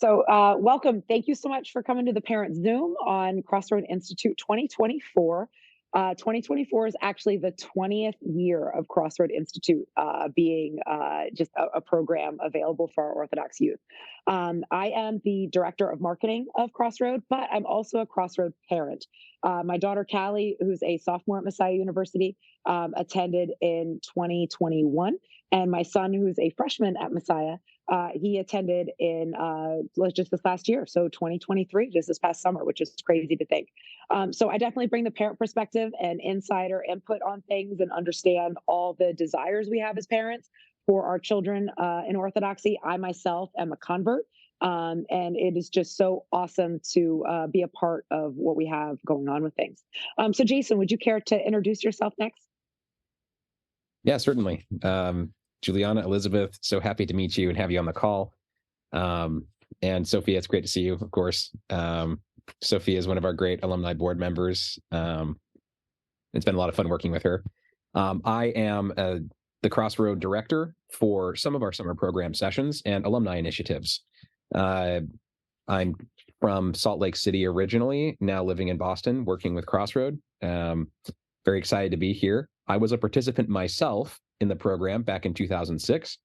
So, welcome. Thank you so much for coming to the Parent Zoom on CrossRoad Institute 2024. 2024 is actually the 20th year of CrossRoad Institute being just a program available for our Orthodox youth. I am the director of marketing of CrossRoad, but I'm also a CrossRoad parent. My daughter, Callie, who's a sophomore at Messiah University, attended in 2021, and my son, who's a freshman at Messiah, he attended in just this last year, so 2023, just this past summer, which is crazy to think. So I definitely bring the parent perspective and insider input on things and understand all the desires we have as parents for our children in Orthodoxy. I myself am a convert, and it is just so awesome to be a part of what we have going on with things. So Jason, would you care to introduce yourself next? Yeah, certainly. Juliana, Elizabeth, so happy to meet you and have you on the call. And Sophia, it's great to see you, of course. Sophia is one of our great alumni board members. It's been a lot of fun working with her. I am the CrossRoad director for some of our summer program sessions and alumni initiatives. I'm from Salt Lake City originally, now living in Boston, working with CrossRoad. Very excited to be here. I was a participant myself in the program back in 2006.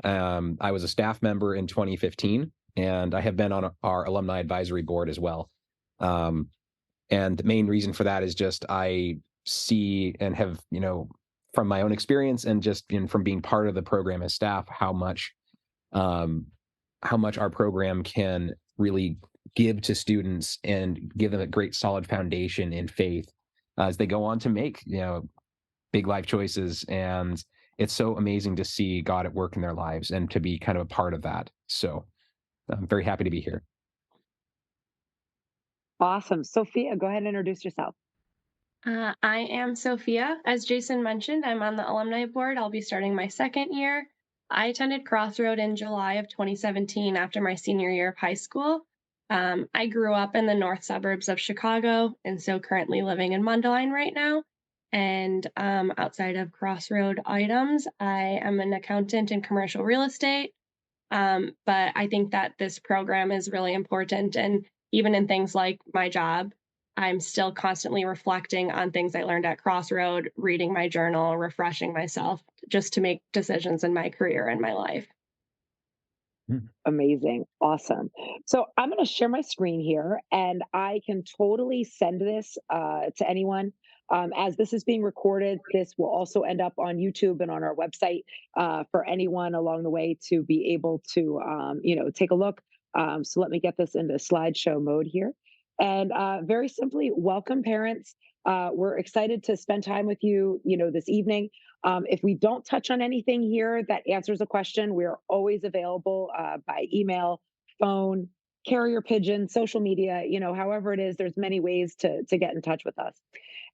I was a staff member in 2015, and I have been on our alumni advisory board as well. And the main reason for that is just I see and have, from my own experience and just from being part of the program as staff, how much our program can really give to students and give them a great solid foundation in faith as they go on to make, big life choices. And it's so amazing to see God at work in their lives and to be kind of a part of that. So I'm very happy to be here. Awesome. Sophia, go ahead and introduce yourself. I am Sophia. As Jason mentioned, I'm on the alumni board. I'll be starting my second year. I attended CrossRoad in July of 2017 after my senior year of high school. I grew up in the north suburbs of Chicago, and so currently living in Mundelein right now. And outside of CrossRoad items, I am an accountant in commercial real estate. But I think that this program is really important. And even in things like my job, I'm still constantly reflecting on things I learned at CrossRoad, reading my journal, refreshing myself just to make decisions in my career and my life. Amazing. Awesome. So I'm going to share my screen here, and I can totally send this to anyone. As this is being recorded, this will also end up on YouTube and on our website for anyone along the way to be able to, take a look. So let me get this into slideshow mode here. And very simply, welcome parents. We're excited to spend time with you, this evening. If we don't touch on anything here that answers a question, we're always available by email, phone, carrier pigeon, social media, however it is, there's many ways to get in touch with us.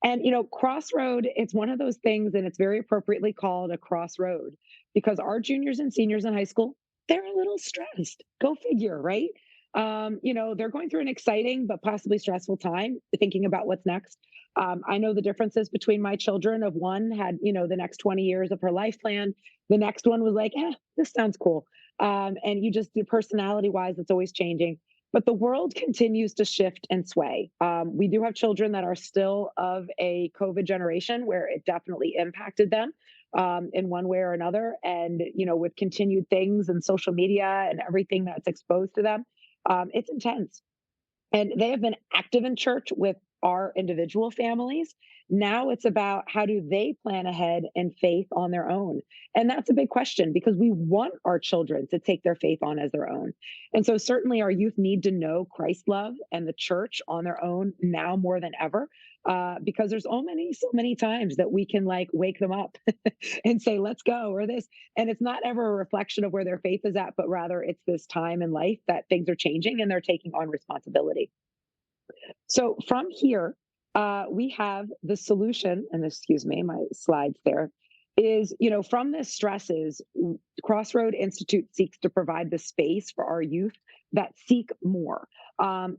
And, Crossroad, it's one of those things, and it's very appropriately called a crossroad because our juniors and seniors in high school, they're a little stressed. Go figure, right? They're going through an exciting but possibly stressful time thinking about what's next. I know the differences between my children. Of one had, the next 20 years of her life plan. The next one was like, this sounds cool. And you just do personality wise, it's always changing. But the world continues to shift and sway. We do have children that are still of a COVID generation where it definitely impacted them in one way or another. And, with continued things and social media and everything that's exposed to them, it's intense. And they have been active in church with our individual families. Now it's about how do they plan ahead in faith on their own? And that's a big question because we want our children to take their faith on as their own. And so certainly our youth need to know Christ's love and the church on their own now more than ever. Because there's so many times that we can wake them up and say, let's go, or this. And it's not ever a reflection of where their faith is at, but rather it's this time in life that things are changing and they're taking on responsibility. So from here, we have the solution, and excuse me, my slides there, is, from the stresses, CrossRoad Institute seeks to provide the space for our youth that seek more.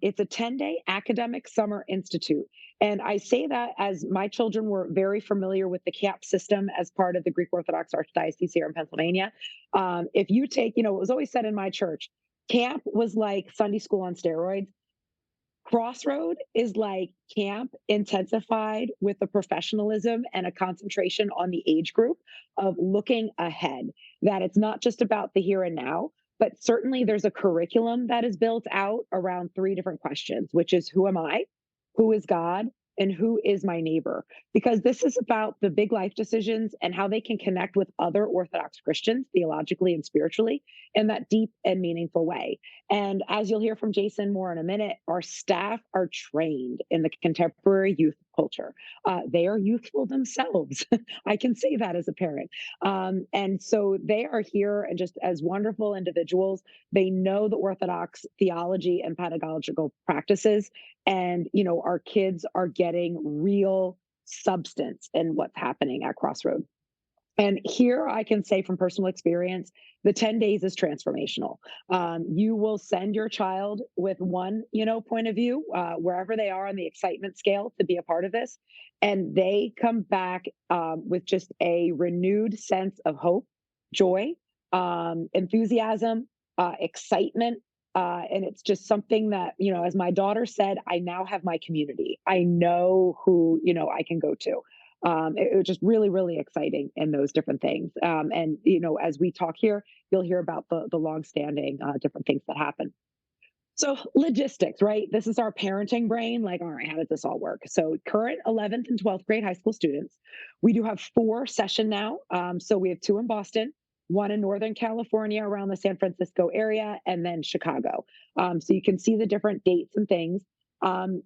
It's a 10-day academic summer institute. And I say that as my children were very familiar with the camp system as part of the Greek Orthodox Archdiocese here in Pennsylvania. If you take, it was always said in my church, Camp was like Sunday school on steroids. Crossroad is like camp intensified with the professionalism and a concentration on the age group of looking ahead, that it's not just about the here and now, but certainly there's a curriculum that is built out around three different questions, which is who am I, who is God, and who is my neighbor? Because this is about the big life decisions and how they can connect with other Orthodox Christians theologically and spiritually in that deep and meaningful way. And as you'll hear from Jason more in a minute, our staff are trained in the contemporary youth culture. They are youthful themselves. I can say that as a parent. And so they are here and just as wonderful individuals. They know the Orthodox theology and pedagogical practices. And, our kids are getting real substance in what's happening at Crossroad. And here I can say from personal experience, the 10 days is transformational. You will send your child with one, point of view, wherever they are on the excitement scale to be a part of this. And they come back with just a renewed sense of hope, joy, enthusiasm, excitement. And it's just something that, as my daughter said, I now have my community. I know who, I can go to. It was just really, really exciting in those different things. And, as we talk here, you'll hear about the longstanding different things that happen. So logistics, right? This is our parenting brain. Like, all right, how does this all work? So current 11th and 12th grade high school students, we do have 4 session now. So we have 2 in Boston, 1 in Northern California around the San Francisco area, and then Chicago. So you can see the different dates and things.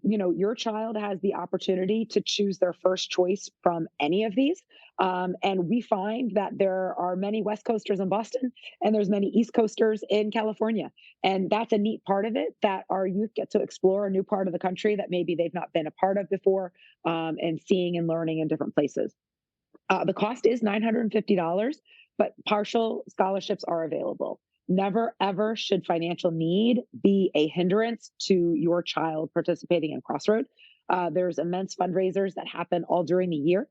Your child has the opportunity to choose their first choice from any of these. And we find that there are many West Coasters in Boston and there's many East Coasters in California. And that's a neat part of it, that our youth get to explore a new part of the country that maybe they've not been a part of before, and seeing and learning in different places. The cost is $950, but partial scholarships are available. Never, ever should financial need be a hindrance to your child participating in Crossroad. There's immense fundraisers that happen all during the year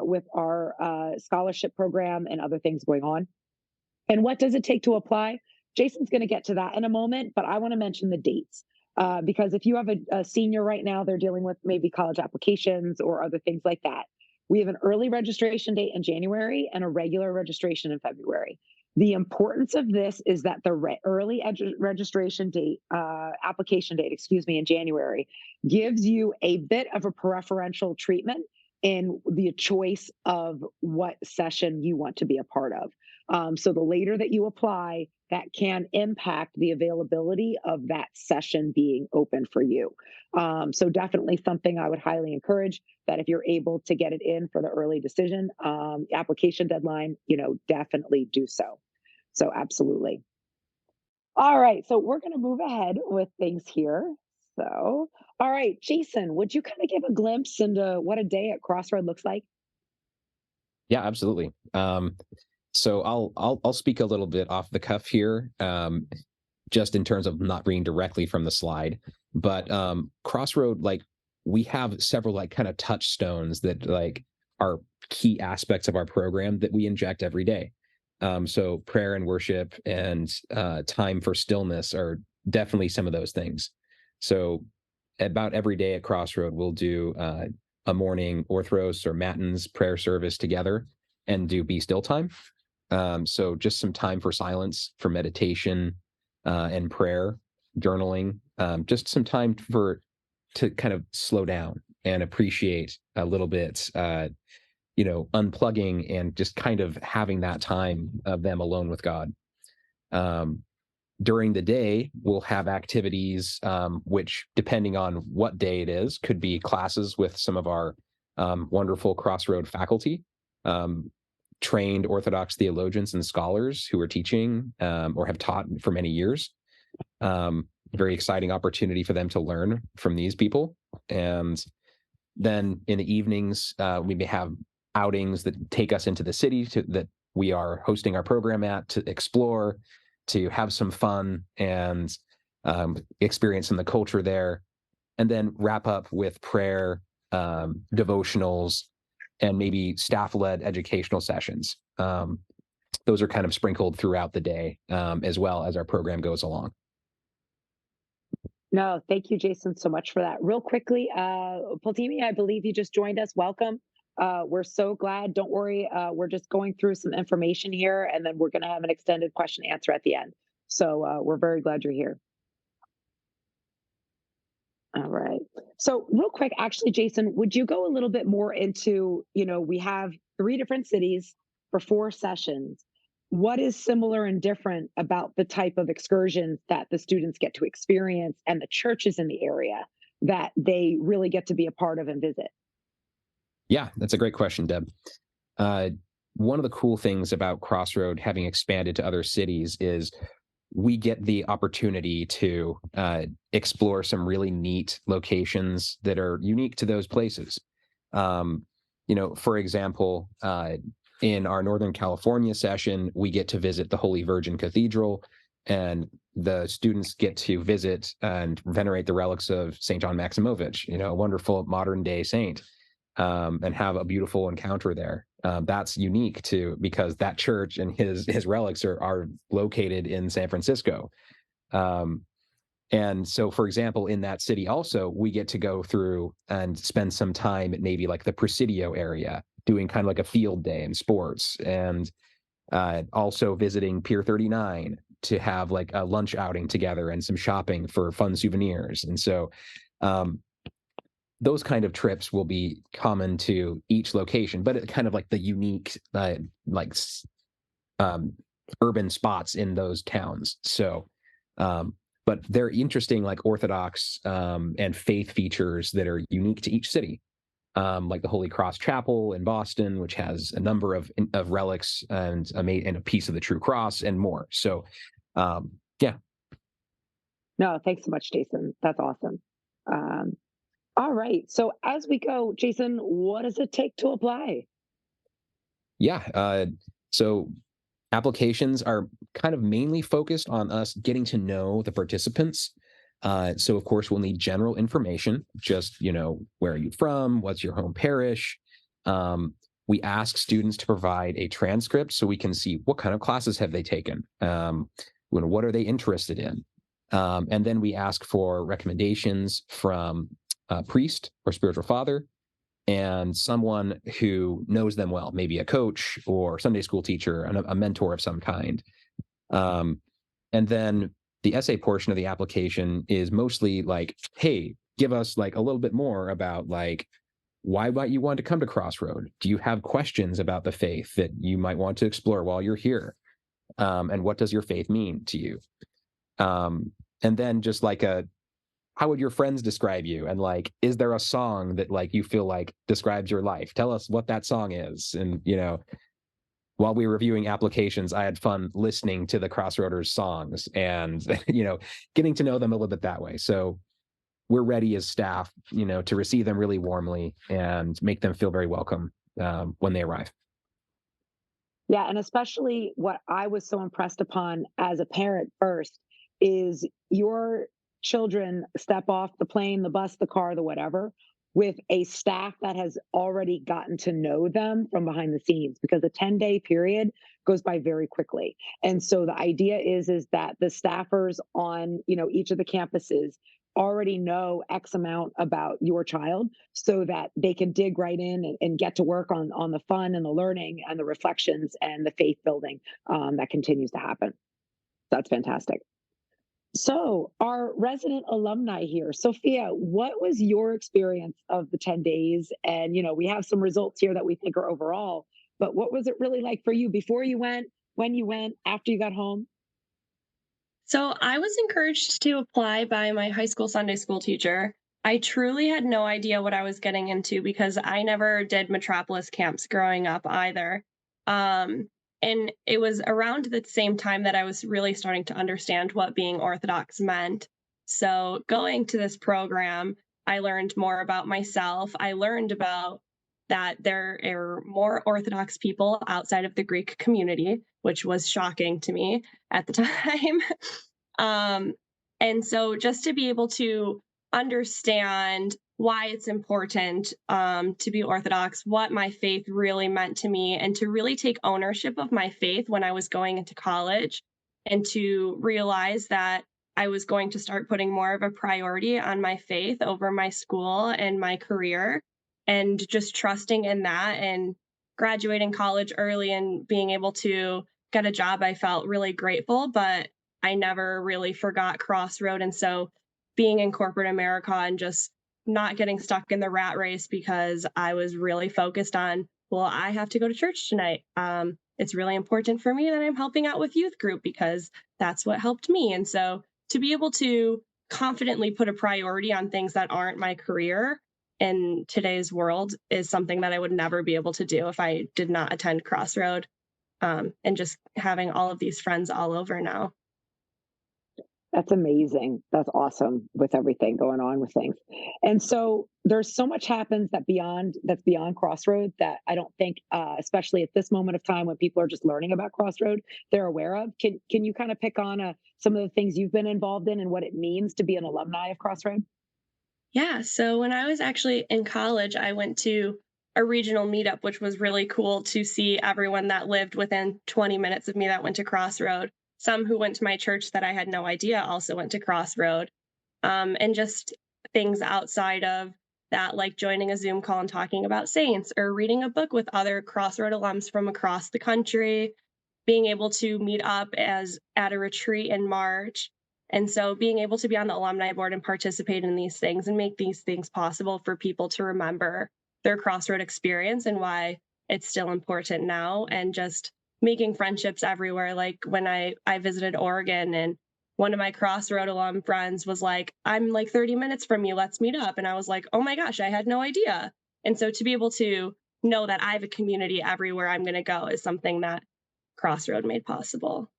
with our scholarship program and other things going on. And what does it take to apply? Jason's going to get to that in a moment, but I want to mention the dates. Because if you have a senior right now, they're dealing with maybe college applications or other things like that. We have an early registration date in January and a regular registration in February. The importance of this is that the early registration date, application date, in January, gives you a bit of a preferential treatment in the choice of what session you want to be a part of. So the later that you apply, that can impact the availability of that session being open for you. So definitely something I would highly encourage, that if you're able to get it in for the early decision application deadline, definitely do so. So absolutely. All right. So we're going to move ahead with things here. So, all right, Jason, would you kind of give a glimpse into what a day at Crossroad looks like? Yeah, absolutely. So I'll speak a little bit off the cuff here, just in terms of not reading directly from the slide. But Crossroad, like, we have several like kind of touchstones that like are key aspects of our program that we inject every day. So prayer and worship and time for stillness are definitely some of those things. So about every day at Crossroad, we'll do a morning orthros or matins prayer service together and do be still time. So just some time for silence, for meditation and prayer, journaling, just some time to kind of slow down and appreciate a little bit, unplugging and just kind of having that time of them alone with God. During the day, we'll have activities, which, depending on what day it is, could be classes with some of our wonderful Crossroad faculty, trained Orthodox theologians and scholars who are teaching or have taught for many years. Very exciting opportunity for them to learn from these people. And then in the evenings, we may have outings that take us into the city that we are hosting our program at, to explore, to have some fun and experience in the culture there, and then wrap up with prayer, devotionals, and maybe staff-led educational sessions. those are kind of sprinkled throughout the day, as well as our program goes along. No, thank you, Jason, so much for that. Real quickly, Pultimi, I believe you just joined us. Welcome. We're so glad. Don't worry. We're just going through some information here, and then we're going to have an extended question answer at the end. So we're very glad you're here. All right. So real quick, actually, Jason, would you go a little bit more into, we have 3 different cities for 4 sessions. What is similar and different about the type of excursions that the students get to experience and the churches in the area that they really get to be a part of and visit? Yeah, that's a great question, Deb. One of the cool things about CrossRoad having expanded to other cities is we get the opportunity to explore some really neat locations that are unique to those places. For example, in our Northern California session, we get to visit the Holy Virgin Cathedral, and the students get to visit and venerate the relics of St. John Maximovich, a wonderful modern day saint, and have a beautiful encounter there. That's unique because that church and his relics are located in San Francisco. And so, for example, in that city also, we get to go through and spend some time at maybe like the Presidio area, doing kind of like a field day in sports, and also visiting Pier 39 to have like a lunch outing together and some shopping for fun souvenirs. And so those kind of trips will be common to each location, but it kind of like the unique urban spots in those towns. So but they're interesting, like Orthodox and faith features that are unique to each city, like the Holy Cross Chapel in Boston, which has a number of relics and a piece of the True Cross and more. So, yeah. No, thanks so much, Jason. That's awesome. All right. So as we go, Jason, what does it take to apply? Yeah. So applications are kind of mainly focused on us getting to know the participants. So, of course, we'll need general information, just, where are you from? What's your home parish? We ask students to provide a transcript so we can see what kind of classes have they taken? What are they interested in? And then we ask for recommendations from a priest or spiritual father and someone who knows them well, maybe a coach or Sunday school teacher, a mentor of some kind. And then the essay portion of the application is mostly like, hey, give us like a little bit more about like, why might you want to come to CrossRoad? Do you have questions about the faith that you might want to explore while you're here? And what does your faith mean to you? And then just like how would your friends describe you? And like, is there a song that like you feel like describes your life? Tell us what that song is. And, while we were reviewing applications, I had fun listening to the CrossRoaders songs and, getting to know them a little bit that way. So we're ready as staff, to receive them really warmly and make them feel very welcome when they arrive. Yeah, and especially what I was so impressed upon as a parent first is your children step off the plane, the bus, the car, the whatever, with a staff that has already gotten to know them from behind the scenes, because a 10-day period goes by very quickly. And so the idea is that the staffers on, each of the campuses already know X amount about your child so that they can dig right in and get to work on the fun and the learning and the reflections and the faith building that continues to happen. That's fantastic. So our resident alumni here, Sophia, what was your experience of the 10 days? And, we have some results here that we think are overall, but what was it really like for you before you went, when you went, after you got home? So I was encouraged to apply by my high school Sunday school teacher. I truly had no idea what I was getting into because I never did Metropolis camps growing up either. And it was around the same time that I was really starting to understand what being Orthodox meant. So going to this program, I learned more about myself. I learned about that there are more Orthodox people outside of the Greek community, which was shocking to me at the time. And so just to be able to understand why it's important to be Orthodox, what my faith really meant to me, and to really take ownership of my faith when I was going into college, and to realize that I was going to start putting more of a priority on my faith over my school and my career, and just trusting in that and graduating college early and being able to get a job. I felt really grateful, but I never really forgot CrossRoad. And so being in corporate America and just not getting stuck in the rat race because I was really focused on, well, I have to go to church tonight. It's really important for me that I'm helping out with youth group because that's what helped me. And so to be able to confidently put a priority on things that aren't my career in today's world is something that I would never be able to do if I did not attend CrossRoad, and just having all of these friends all over now. That's amazing. That's awesome with everything going on with things. And so there's so much happens that's beyond Crossroad that I don't think, especially at this moment of time when people are just learning about Crossroad, they're aware of. Can you kind of pick on some of the things you've been involved in and what it means to be an alumni of Crossroad? Yeah. So when I was actually in college, I went to a regional meetup, which was really cool to see everyone that lived within 20 minutes of me that went to Crossroad. Some who went to my church that I had no idea also went to Crossroad. And just things outside of that, like joining a Zoom call and talking about saints or reading a book with other Crossroad alums from across the country, being able to meet up as at a retreat in March. And so being able to be on the alumni board and participate in these things and make these things possible for people to remember their Crossroad experience and why it's still important now, and just making friendships everywhere. Like when I visited Oregon, and one of my Crossroad alum friends was like, I'm like 30 minutes from you, let's meet up. And I was like, oh my gosh, I had no idea. And so to be able to know that I have a community everywhere I'm going to go is something that Crossroad made possible.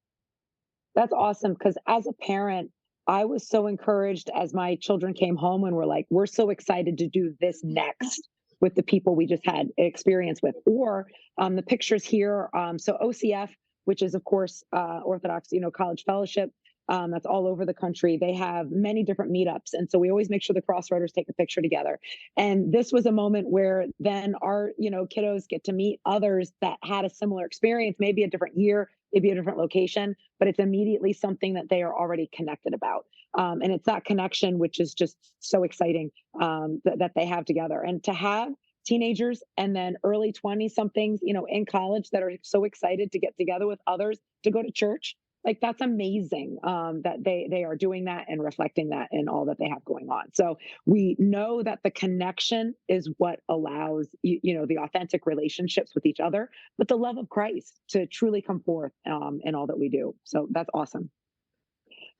That's awesome because as a parent, I was so encouraged as my children came home and were like, we're so excited to do this next with the people we just had experience with. Or the pictures here. So OCF, which is, of course, Orthodox, College Fellowship, that's all over the country. They have many different meetups. And so we always make sure the Crossroaders take a picture together. And this was a moment where then our, kiddos get to meet others that had a similar experience, maybe a different year, maybe a different location, but it's immediately something that they are already connected about. And it's that connection, which is just so exciting that they have together. And to have teenagers and then early 20 somethings, in college that are so excited to get together with others to go to church, like that's amazing that they are doing that and reflecting that in all that they have going on. So we know that the connection is what allows the authentic relationships with each other, but the love of Christ to truly come forth in all that we do. So that's awesome.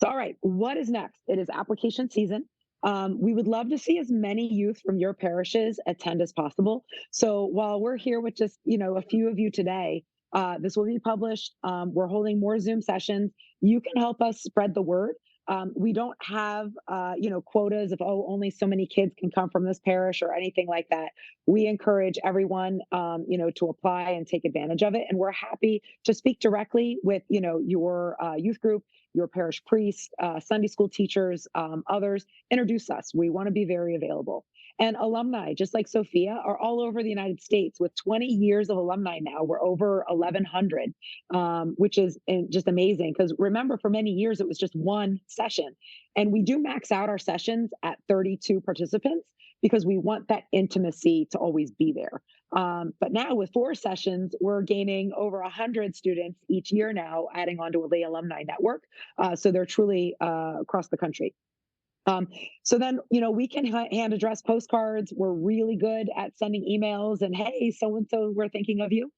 So all right, what is next? It is application season. We would love to see as many youth from your parishes attend as possible. So while we're here with just a few of you today, this will be published. We're holding more Zoom sessions. You can help us spread the word. We don't have, quotas of, only so many kids can come from this parish or anything like that. We encourage everyone, to apply and take advantage of it. And we're happy to speak directly with, your youth group, your parish priest, Sunday school teachers, others. Introduce us. We want to be very available. And alumni, just like Sophia, are all over the United States with 20 years of alumni now. We're over 1,100, which is just amazing. Because remember, for many years, it was just one session. And we do max out our sessions at 32 participants because we want that intimacy to always be there. But now with 4 sessions, we're gaining over 100 students each year now, adding onto the alumni network. So they're truly across the country. So then, we can hand address postcards. We're really good at sending emails and, hey, so-and-so, we're thinking of you.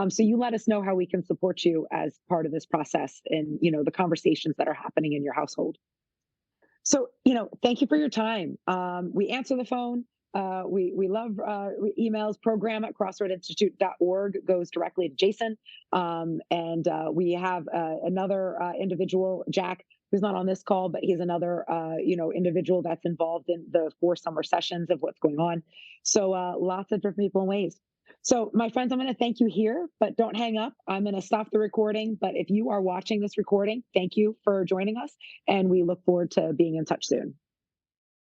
So you let us know how we can support you as part of this process and, the conversations that are happening in your household. So, thank you for your time. We answer the phone. We love emails. Program at crossroadinstitute.org goes directly to Jason. And we have another individual, Jack, who's not on this call, but he's another, individual that's involved in the 4 summer sessions of what's going on. So lots of different people and ways. So my friends, I'm going to thank you here, but don't hang up. I'm going to stop the recording. But if you are watching this recording, thank you for joining us. And we look forward to being in touch soon.